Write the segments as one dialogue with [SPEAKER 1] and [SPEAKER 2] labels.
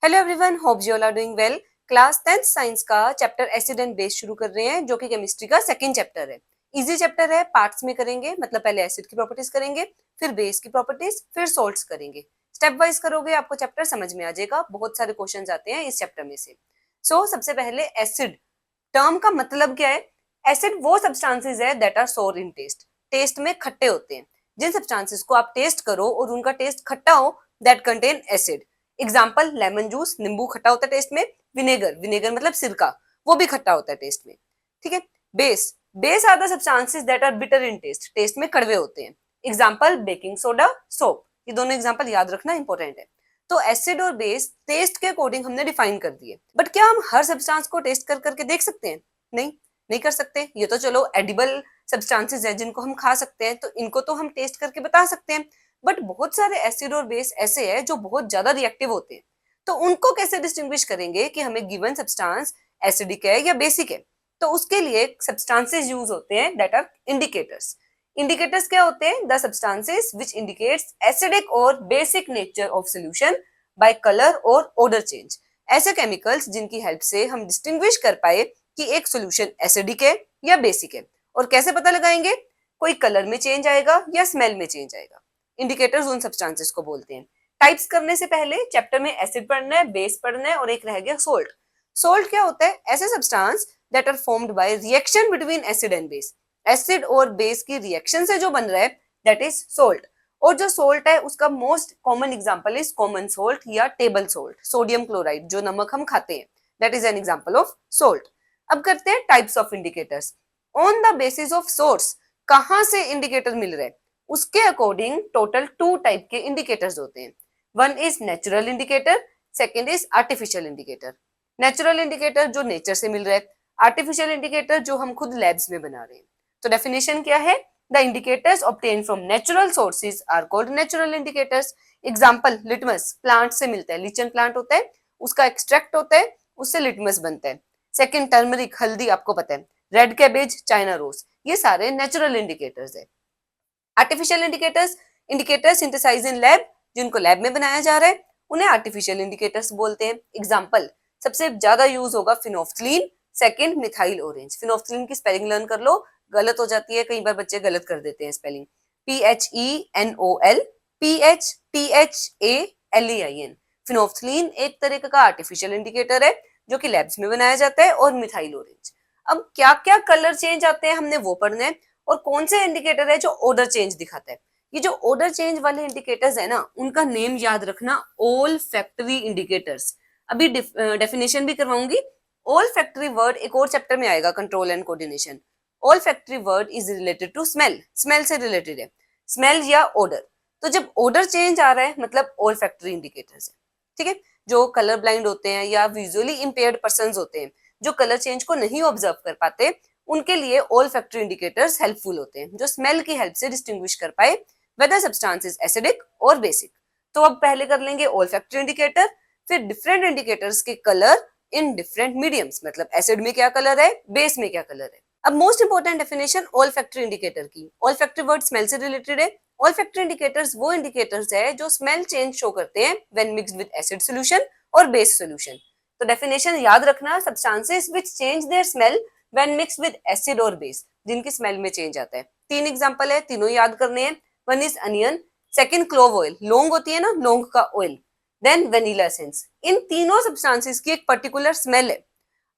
[SPEAKER 1] Hello everyone, hope you all are doing well. Class 10th science का chapter acid and base शुरू कर रहे हैं, जो कि केमिस्ट्री का सेकंड चैप्टर है। इजी चैप्टर है, पार्ट्स में करेंगे। मतलब पहले एसिड की प्रॉपर्टीज करेंगे, फिर बेस की प्रॉपर्टीज, फिर सॉल्ट्स करेंगे। स्टेप वाइज करोगे, आपको चैप्टर समझ में आ जाएगा। बहुत सारे क्वेश्चन आते हैं इस चैप्टर में से। सबसे पहले एसिड टर्म का मतलब क्या है। एसिड वो सब्सटेंसेस है दैट आर सोर इन टेस्ट। टेस्ट में खट्टे होते हैं। जिन सब्सटेंसेस को आप टेस्ट करो और उनका टेस्ट खट्टा हो, that contain acid. Example, lemon juice, नींबू खट्टा होता है टेस्ट में। विनेगर, विनेगर मतलब सिरका, वो भी खट्टा होता है टेस्ट में। ठीक है। Base, base are the substances that are bitter in taste. Taste में कड़वे होते हैं। Example, baking soda, soap. ये दोनों एग्जाम्पल याद रखना इंपॉर्टेंट है। तो एसिड और बेस टेस्ट के अकॉर्डिंग हमने डिफाइन कर दिए। बट क्या हम हर सब्सटेंस को टेस्ट कर करके देख सकते हैं? नहीं, नहीं कर सकते। ये तो चलो एडिबल सब्सटेंसेस है जिनको हम खा सकते हैं, तो इनको तो हम टेस्ट करके बता सकते हैं। बट बहुत सारे एसिड और बेस ऐसे हैं जो बहुत ज्यादा रिएक्टिव होते हैं। तो उनको कैसे डिस्टिंग्विश करेंगे कि हमें गिवन सब्सटेंस एसिडिक है या बेसिक है? तो उसके लिए सब्सटेंसेस यूज होते हैं दैट आर इंडिकेटर्स। इंडिकेटर्स क्या होते हैं? The substances which indicates acidic और basic nature of solution by colour और ऑर्डर चेंज। ऐसे केमिकल्स जिनकी हेल्प से हम डिस्टिंग्विश कर पाए कि एक सॉल्यूशन एसिडिक है या बेसिक है। और कैसे पता लगाएंगे? कोई कलर में चेंज आएगा या स्मेल में चेंज आएगा। इंडिकेटर्स उन सब्सटेंसेस को बोलते हैं। टाइप्स करने से पहले चैप्टर में एसिड पढ़ना है, बेस पढ़ना है, और एक रह गया सोल्ट। सोल्ट क्या होता है? ऐसे substance that are formed by reaction between acid and base. Acid और बेस की रिएक्शन से जो बन रहा है दैट इज सोल्ट। और जो सोल्ट है उसका most common example is common salt या टेबल सोल्ट, सोडियम क्लोराइड, जो नमक हम खाते हैं, that is an example of salt. अब करते हैं types of indicators. On the basis of source, कहां से इंडिकेटर मिल रहे हैं उसके अकॉर्डिंग टोटल 2 टाइप के इंडिकेटर्स होते हैं। One is natural indicator, second is artificial indicator. Natural indicator जो नेचर से मिल रहा है, आर्टिफिशियल इंडिकेटर जो हम खुद लैब्स में बना रहे हैं। तो डेफिनेशन क्या है? The indicators obtained from natural sources are called natural indicators. Example, litmus plant से मिलता है। लीचन प्लांट होता है, उसका एक्सट्रैक्ट होता है, उससे लिटमस बनता है। सेकंड, टर्मरिक, हल्दी, आपको पता है। रेड कैबेज, चाइना रोज, ये सारे नेचुरल इंडिकेटर्स है। Artificial indicators, indicators synthesise in lab, जिनको लैब में बनाया जा रहा है, उन्हें आर्टिफिशियल इंडिकेटर्स बोलते हैं। एग्जाम्पल, सबसे ज्यादा यूज होगा phenolphthalein, second methyl orange. Phenolphthalein की स्पेलिंग लर्न कर लो, गलत हो जाती है, कई बार बच्चे गलत कर देते हैं स्पेलिंग। PHENOL, PHTHALEIN। फिनोफ्थलीन एक तरीके का आर्टिफिशियल इंडिकेटर है जो कि लैब्स में बनाया जाता है। और मिथाइल ऑरेंज। अब क्या क्या कलर चेंज आते हैं हमने वो पढ़ना है। और कौन से इंडिकेटर है जो ऑर्डर चेंज दिखाता है। ये जो ऑर्डर चेंज वाले इंडिकेटर्स है ना, उनका नेम याद रखना, ऑल फैक्ट्री इंडिकेटर्स। अभी डेफिनेशन भी करवाऊंगी। ऑल फैक्ट्री वर्ड एक और चैप्टर में आएगा, control and coordination. Olfactory word is related to smell, smell से रिलेटेड है, स्मेल या ऑर्डर। तो जब ऑर्डर चेंज आ रहा है मतलब ऑल फैक्ट्री इंडिकेटर्स है। ठीक है। जो कलर ब्लाइंड होते हैं या विजुअली इंपेयर्ड पर्संस होते हैं, जो कलर चेंज को नहीं ऑब्जर्व कर पाते, उनके लिए ऑल फैक्ट्री इंडिकेटर्स हेल्पफुल होते हैं, जो स्मेल की हेल्प से डिस्टिंग्विश कर पाए वेदर सब्सटेंस इज एसिडिक और बेसिक। तो अब पहले कर लेंगे ऑल फैक्ट्री इंडिकेटर, फिर डिफरेंट इंडिकेटर्स के कलर इन डिफरेंट मीडियम्स। मतलब एसिड में क्या कलर है, बेस में क्या कलर है। अब most important definition all factory indicator की। ऑल फैक्ट्री वर्ड स्मेल से रिलेटेड है। ऑल फैक्ट्री इंडिकेटर्स वो इंडिकेटर्स है जो स्मेल चेंज शो करते हैं when mixed with acid solution और बेस सॉल्यूशन। तो डेफिनेशन याद रखना, substances which change their smell when mixed with acid और बेस, जिनकी स्मेल में चेंज आता है। 3 एग्जांपल है, तीनों याद करने हैं। One is onion, second clove oil, लौंग होती है ना, लौंग का ऑयल, देन वेनिला एसेंस। इन तीनों सब्सटेंसेस की एक पर्टिकुलर स्मेल है।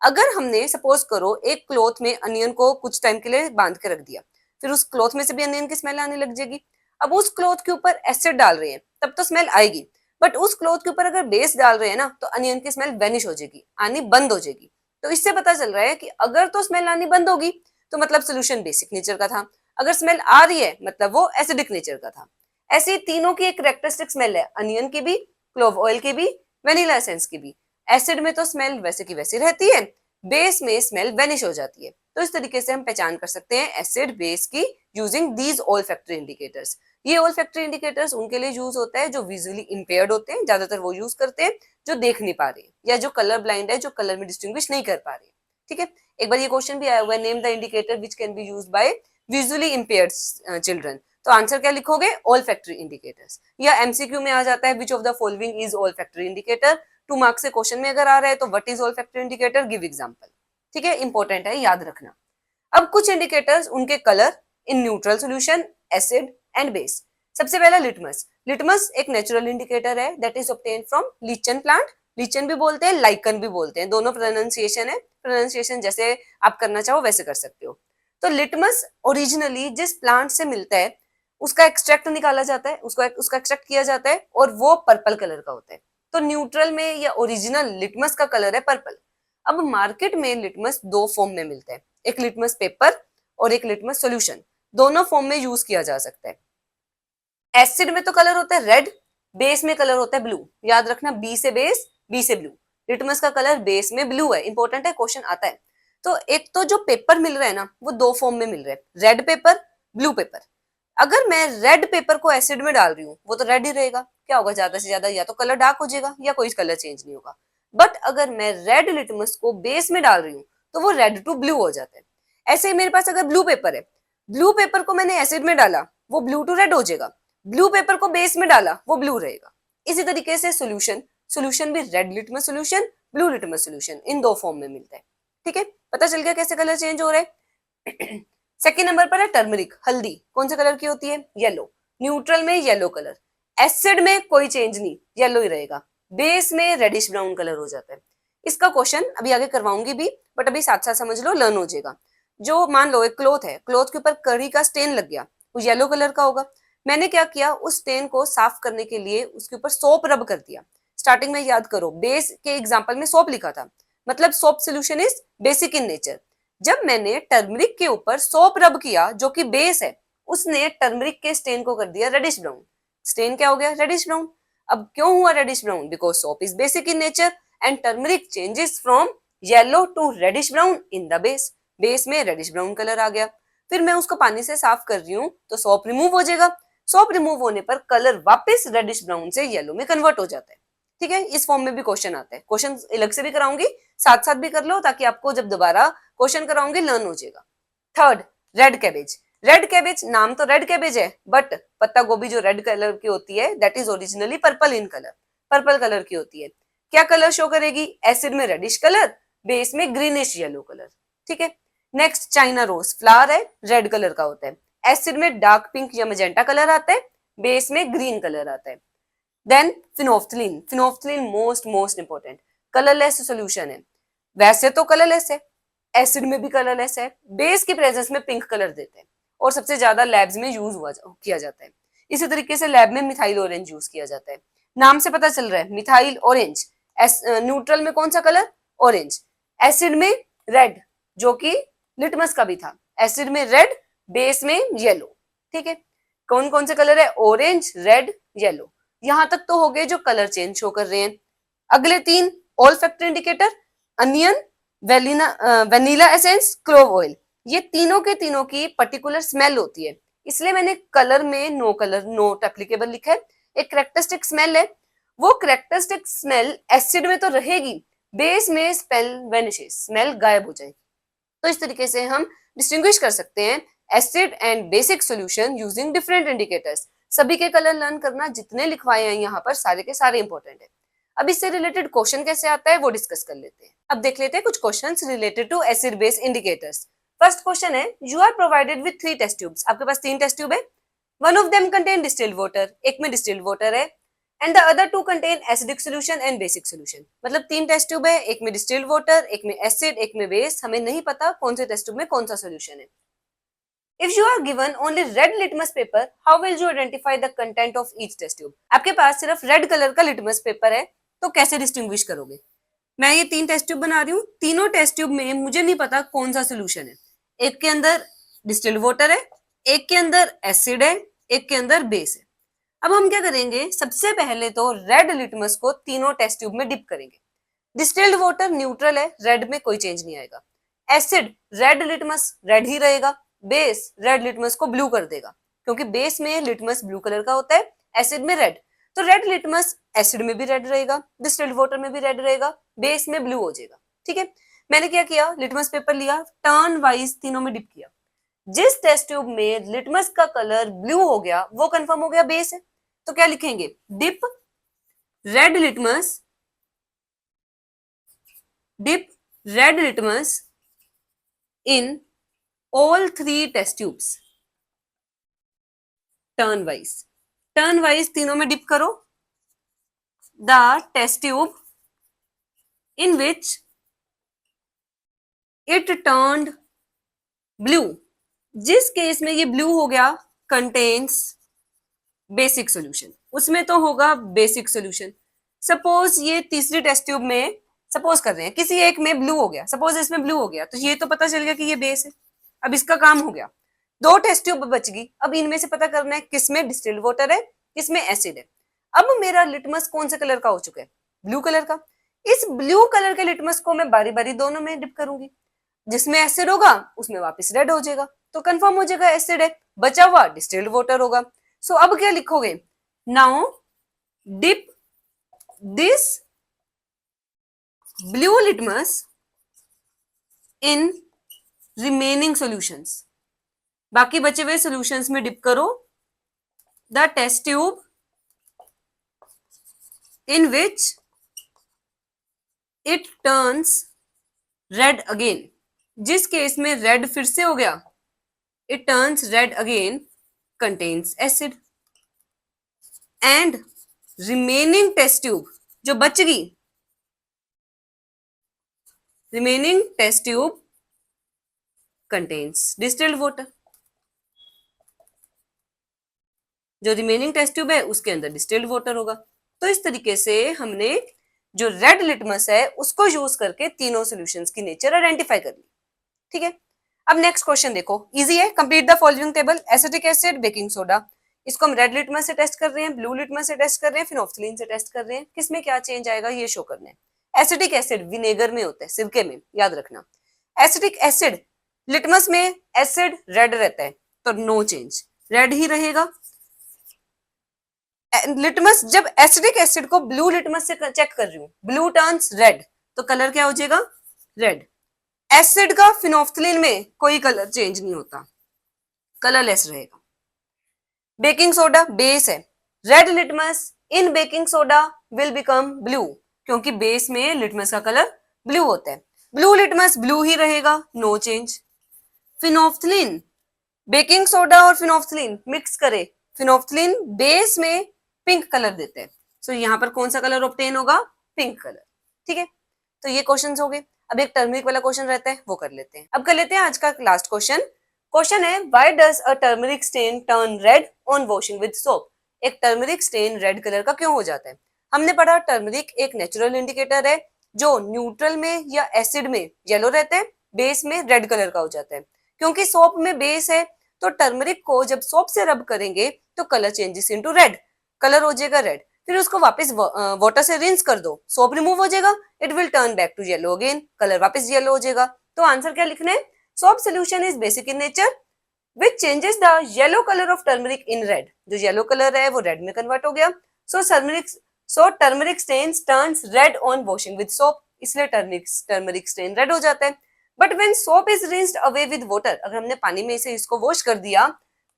[SPEAKER 1] अगर हमने सपोज करो एक क्लॉथ में अनियन को कुछ टाइम के लिए बांध के रख दिया, फिर उस क्लॉथ में से भी अनियन की स्मेल आने लग जाएगी। अब उस क्लॉथ के ऊपर एसिड डाल रहे हैं तब तो स्मेल आएगी, बट उस क्लॉथ के ऊपर अगर बेस डाल रहे हैं ना, तो अनियन की स्मेल वेनिश हो जाएगी, आनी बंद हो जाएगी। तो इससे पता चल रहा है कि अगर तो स्मेल आनी बंद होगी तो मतलब सोल्यूशन बेसिक नेचर का था, अगर स्मेल आ रही है मतलब वो एसिडिक नेचर का था। ऐसे तीनों की एक कैरेक्टरिस्टिक स्मेल है, अनियन की भी, क्लोव ऑयल की भी, वेनिला एसेंस की भी। एसिड में तो स्मेल वैसे की वैसी रहती है, बेस में स्मेल वेनिश हो जाती है। तो इस तरीके से हम पहचान कर सकते हैं एसिड बेस की using these all factory indicators. ये ऑल फैक्ट्री इंडिकेटर्स उनके लिए यूज होता है जो विजुअली इंपेयर्ड होते हैं, ज्यादातर वो यूज करते हैं जो देख नहीं पा रहे या जो कलर ब्लाइंड है, जो कलर में डिस्टिंग्विश नहीं कर पा रहे। ठीक है। एक बार ये क्वेश्चन भी आया हुआ है, name the indicator which can be used by visually impaired children. तो आंसर क्या लिखोगे? All factory indicators. या एमसीक्यू में आ जाता है, which of the following is all factory indicator. 2 marks से क्वेश्चन में अगर आ रहा है तो what is olfactory indicator, give example. ठीक है, इंपॉर्टेंट है, याद रखना। अब कुछ इंडिकेटर्स, उनके colour in neutral solution, acid and base. सबसे पहला लिटमस। लिटमस एक नेचुरल इंडिकेटर है that is obtained from lichen plant. Lichen भी बोलते हैं, लाइकन भी बोलते हैं, दोनों प्रोनाउंसिएशन है। प्रोनाउंसिएशन जैसे आप करना चाहो वैसे कर सकते हो। तो लिटमस ओरिजिनली जिस प्लांट से मिलता है उसका एक्सट्रैक्ट निकाला जाता है, उसका एक्सट्रैक्ट किया जाता है और वो पर्पल कलर का होता है। तो न्यूट्रल में या ओरिजिनल लिटमस का कलर है पर्पल। अब मार्केट में लिटमस दो फॉर्म में मिलता है, एक लिटमस पेपर और एक लिटमस सॉल्यूशन। दोनों फॉर्म में यूज किया जा सकता है। एसिड में तो कलर होता है रेड, बेस में कलर होता है ब्लू। याद रखना, बी से बेस, बी से ब्लू। लिटमस का कलर बेस में ब्लू है, इंपॉर्टेंट है, क्वेश्चन आता है। तो एक तो जो पेपर मिल रहा है ना वो दो फॉर्म में मिल रहा है, रेड पेपर, ब्लू पेपर। अगर मैं रेड पेपर को एसिड में डाल रही हूँ वो तो रेड ही रहेगा, क्या होगा, ज्यादा से ज्यादा या तो कलर डार्क हो जाएगा या कोई कलर चेंज नहीं होगा। बट अगर मैं रेड लिटमस को बेस में डाल रही हूँ तो वो रेड टू ब्लू हो जाता है। ऐसे ही मेरे पास अगर ब्लू पेपर है, ब्लू पेपर को मैंने एसिड में डाला वो ब्लू टू रेड हो जाएगा, ब्लू पेपर को बेस में डाला वो ब्लू रहेगा। इसी तरीके से सोल्यूशन, सोल्यूशन भी red litmus solution, blue litmus solution, इन दो फॉर्म में मिलता है। ठीक है, पता चल गया कैसे कलर चेंज हो रहे हैं। सेकेंड नंबर पर है टर्मरिक, हल्दी। कौन से कलर की होती है, येलो। न्यूट्रल में येलो कलर, एसिड में कोई चेंज नहीं, येलो ही रहेगा, बेस में रेडिश ब्राउन कलर हो जाता है। इसका क्वेश्चन अभी आगे करवाऊंगी भी, बट अभी साथ साथ समझ लो, लर्न हो जाएगा। जो मान लो एक क्लॉथ है, क्लॉथ के ऊपर करी का स्टेन लग गया, वो येलो कलर का होगा। मैंने क्या किया, उस स्टेन को साफ करने के लिए उसके ऊपर सोप रब कर दिया। स्टार्टिंग में याद करो, बेस के एग्जाम्पल में सोप लिखा था, मतलब soap solution is basic in nature. जब मैंने टर्मरिक के ऊपर सोप रब किया जो कि बेस है, उसने टर्मरिक के स्टेन को कर दिया रेडिश ब्राउन। स्टेन क्या हो गया, रेडिश ब्राउन। अब क्यों हुआ reddish brown, because soap is basic in nature and turmeric changes from yellow to reddish brown in the base. Base में रेडिश ब्राउन कलर आ गया। फिर मैं उसको पानी से साफ कर रही हूँ तो सोप रिमूव हो जाएगा। सोप रिमूव होने पर कलर वापस रेडिश ब्राउन से येलो में कन्वर्ट हो जाता है। ठीक है, इस फॉर्म में भी क्वेश्चन आता है। क्वेश्चन अलग से भी कराऊंगी, साथ साथ भी कर लो ताकि आपको जब दोबारा क्वेश्चन कराऊंगी लर्न हो जाएगा। Third, red cabbage. Red cabbage, नाम तो रेड कैबेज है बट पत्ता गोभी जो रेड कलर की होती है that is originally purple in colour, purple colour की होती है। क्या कलर शो करेगी, एसिड में रेडिश कलर, बेस में ग्रीनिश येलो कलर। ठीक है, नेक्स्ट चाइना रोज, फ्लावर है, रेड कलर का होता है, एसिड में डार्क पिंक या मैजेंटा कलर आता है, बेस में ग्रीन कलर आता है। Then phenolphthalein, phenolphthalein most important, colourless solution है। वैसे तो कलरलेस है, एसिड में भी कलरलेस है, बेस की प्रेजेंस में पिंक कलर देते हैं और सबसे ज्यादा लैब्स में यूज किया जाता है। इसी तरीके से लैब में मिथाइल ऑरेंज यूज किया जाता है। नाम से पता चल रहा है, मिथाइल ऑरेंज। न्यूट्रल में कौन सा कलर, ऑरेंज। एसिड में रेड, जो कि लिटमस का भी था, एसिड में रेड, बेस में येलो। ठीक है, कौन कौन से कलर है, ऑरेंज, रेड, येलो। यहां तक तो हो गए जो कलर चेंज शो कर रहे हैं। अगले तीन olfactory indicator, onion, vanilla essence, clove oil. ये तीनों के तीनों की पर्टिकुलर स्मेल होती है, इसलिए मैंने कलर में नो कलर नोट एप्लीकेबल लिखा है। एक करेक्टरिस्टिक स्मेल है, वो करेक्टरिस्टिक स्मेल एसिड में तो रहेगी, बेस में स्मेल वेनिशेस, स्मेल गायब हो जाएगी। तो इस तरीके से हम डिस्टिंग्विश कर सकते हैं acid and basic solution using different indicators. सभी के कलर लर्न करना, जितने लिखवाए हैं यहाँ पर सारे के सारे इंपॉर्टेंट है। अब इससे रिलेटेड क्वेश्चन कैसे आता है वो डिस्कस कर लेते हैं। अब देख लेते हैं कुछ questions related to acid base indicators. First question है, you are provided with 3 test tubes. आपके पास 3 टेस्ट ट्यूब है, one of them contain distilled water, एक में डिस्टिल्ड वाटर है, and the other 2 contain acidic solution and basic solution. मतलब 3 test tube है, एक में डिस्टिल्ड वाटर, एक में एसिड, एक में बेस। हमें नहीं पता कौन से टेस्ट ट्यूब में कौन सा सॉल्यूशन है। If you are given only red litmus paper, how will you identify the content of each test tube? आपके पास सिर्फ रेड कलर का लिटमस पेपर है तो कैसे डिस्टिंग्विश करोगे। मैं ये 3 टेस्ट ट्यूब बना रही हूँ, तीनों टेस्ट ट्यूब में मुझे नहीं पता कौन सा सोल्यूशन है। एक के अंदर डिस्टिल्ड वाटर है, एक के अंदर एसिड है, एक के अंदर बेस है। अब हम क्या करेंगे, सबसे पहले तो रेड लिटमस को तीनों टेस्ट ट्यूब में डिप करेंगे। डिस्टिल्ड वाटर न्यूट्रल है, रेड में कोई चेंज नहीं आएगा। एसिड, रेड लिटमस रेड ही रहेगा, बेस रेड लिटमस को ब्लू कर देगा, क्योंकि बेस में लिटमस ब्लू कलर का होता है, एसिड में रेड। तो रेड लिटमस एसिड में भी रेड रहेगा, डिस्टिल्ड वाटर में भी रेड रहेगा, बेस में ब्लू हो जाएगा। ठीक है, मैंने क्या किया, लिटमस पेपर लिया, टर्न वाइज तीनों में डिप किया। जिस टेस्ट ट्यूब में लिटमस का कलर ब्लू हो गया वो कंफर्म हो गया बेस है। तो क्या लिखेंगे, dip red litmus Dip red litmus in all 3 test tubes. Turn wise तीनों में डिप करो. The test tube in which it turned blue, जिस केस में ये ब्लू हो गया, कंटेन्स बेसिक सोल्यूशन. उसमें तो होगा बेसिक सोल्यूशन. सपोज ये तीसरी टेस्ट ट्यूब में, सपोज कर रहे हैं किसी एक में ब्लू हो गया, सपोज इसमें ब्लू हो गया, तो ये तो पता चल गया कि ये बेस है. अब इसका काम हो गया. 2 टेस्ट ट्यूब बच गई. अब इनमें से पता करना है किसमें डिस्टिल्ड वाटर है, किसमें एसिड है. अब मेरा लिटमस कौन से कलर का हो चुका है? ब्लू कलर का. इस ब्लू कलर के लिटमस को मैं बारी बारी दोनों में डिप करूंगी. जिसमें एसिड होगा उसमें वापस रेड हो जाएगा, तो कंफर्म हो जाएगा एसिड है. बचा हुआ डिस्टिल्ड वाटर होगा. सो अब क्या लिखोगे? Now dip this blue litmus in remaining solutions. बाकी बचे हुए सॉल्यूशंस में डिप करो. The test tube in which it turns red again, जिस केस में रेड फिर से हो गया, it turns red again, contains acid. And remaining test tube जो बच गई, remaining test tube contains distilled water. जो रिमेनिंग टेस्ट ट्यूब है उसके अंदर डिस्टिल्ड वाटर होगा. तो इस तरीके से हमने जो रेड लिटमस है उसको यूज करके तीनों सॉल्यूशंस की नेचर आइडेंटिफाई कर ली. ठीक है. अब नेक्स्ट क्वेश्चन देखो, इजी है. Complete the following table. Acetic acid, baking soda. इसको हम रेड लिटमस से टेस्ट कर रहे हैं, ब्लू लिटमस से टेस्ट कर रहे हैं, फिनोल्फथलीन से टेस्ट कर रहे हैं. किसमें क्या चेंज आएगा ये शो करना है. एसिटिक एसिड विनेगर में होता है, सिरके में, याद रखना. एसिटिक एसिड लिटमस में एसिड रेड रहता है, तो नो चेंज, रेड ही रहेगा. लिटमस जब एसिडिक एसिड को ब्लू लिटमस से चेक कर रही हूँ, ब्लू टर्न्स रेड, तो कलर क्या हो जाएगा? रेड. एसिड का फिनोल्फथलीन में कोई कलर चेंज नहीं होता, कलरलेस रहेगा. बेकिंग सोडा बेस है. Red litmus in baking soda will become blue, क्योंकि बेस में लिटमस का कलर ब्लू होता है. ब्लू लिटमस ब्लू ही रहेगा, no change. Phenolphthalein, baking soda और फिनोल्फथलीन मिक्स करे, फिनोल्फथलीन बेस में पिंक कलर देते हैं. सो यहाँ पर कौन सा कलर ऑब्टेन होगा? Pink colour. ठीक है. तो ये क्वेश्चंस हो गए. अब एक टर्मरिक वाला क्वेश्चन रहता है, वो कर लेते हैं. अब कर लेते हैं आज का लास्ट क्वेश्चन. क्वेश्चन है, why does a turmeric stain turn red on washing with soap? एक टर्मरिक स्टेन रेड कलर का क्यों हो जाता है? हमने पढ़ा टर्मरिक एक नेचुरल इंडिकेटर है जो न्यूट्रल में या एसिड में येलो रहता है, बेस में रेड कलर का हो जाता है. क्योंकि सोप में बेस है, तो टर्मरिक को जब सोप से रब करेंगे तो colour changes into red, colour हो जाएगा रेड. फिर उसको वापस वाटर से रिंस कर दो, सोप रिमूव हो जाएगा, it will turn back to yellow again, colour वापस येलो हो जाएगा. तो आंसर क्या लिखना है? Soap solution is basic in nature which changes the yellow colour of turmeric in red. जो येलो कलर है वो रेड में कन्वर्ट हो गया. So turmeric stains turns red on washing with soap, इसलिए टर्मरिक स्टेन रेड हो जाता है. But when soap is rinsed away with water, अगर हमने पानी में से इसको वॉश कर दिया,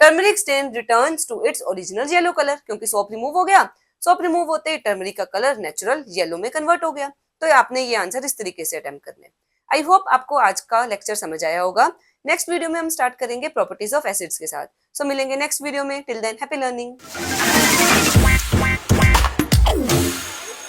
[SPEAKER 1] turmeric stain returns to its original yellow colour, क्योंकि सोप रिमूव हो गया. सोप रिमूव होते ही टर्मरिक का कलर नेचुरल येलो में कन्वर्ट हो गया. तो आपने ये आंसर इस तरीके से अटेम्प्ट करने हैं. आई होप आपको आज का लेक्चर समझ आया होगा. नेक्स्ट वीडियो में हम स्टार्ट करेंगे प्रॉपर्टीज ऑफ एसिड्स के साथ. सो मिलेंगे नेक्स्ट वीडियो में. Till than happy learning.